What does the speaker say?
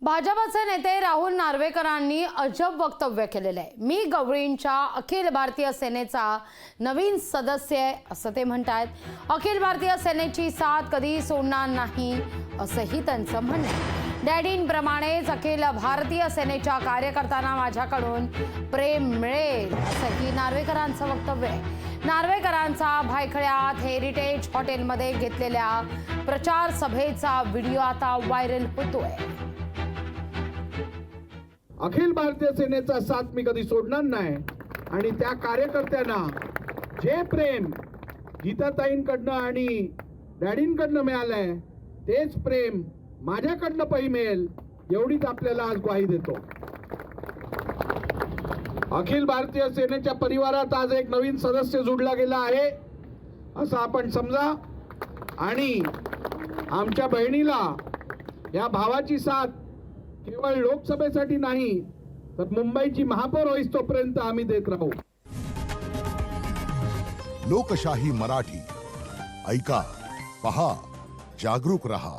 भाजपचे नेते राहुल नार्वेकरांनी अजब वक्तव्य केलेले आहे। मी गवळींच्या अखिल भारतीय सेनेचा नवीन सदस्य आहे असं ते म्हणतात। अखिल भारतीय सेनेची साथ कधी सोडणार नाही असंही त्यांचं म्हणणं आहे। डॅडींप्रमाणेच अखिल भारतीय सेनेच्या कार्यकर्त्यांना माझ्याकडून प्रेम मिळेल असंही नार्वेकरांचं वक्तव्य आहे। नार्वेकरांचा भायखळ्यात हेरिटेज हॉटेलमध्ये घेतलेल्या प्रचार सभेचा व्हिडिओ आता व्हायरल होतोय। अखिल भारतीय सेनेचा साथ मी कधी सोडणार नाही आणि त्या कार्यकर्त्यांना जे प्रेम गीताताईंकडनं आणि डॅडींकडनं मिळालंय तेच प्रेम माझ्याकडनं पही मिळेल एवढीच आपल्याला आज ग्वाही देतो। अखिल भारतीय सेनेच्या परिवारात आज एक नवीन सदस्य जोडला गेला आहे असं आपण समजा आणि आमच्या बहिणीला या भावाची साथ केवळ लोकसभेसाठी नाही तर मुंबईची महापौर होईस तोपर्यंत आम्ही देत राहू। लोकशाही मराठी ऐका, पहा, जागरूक रहा।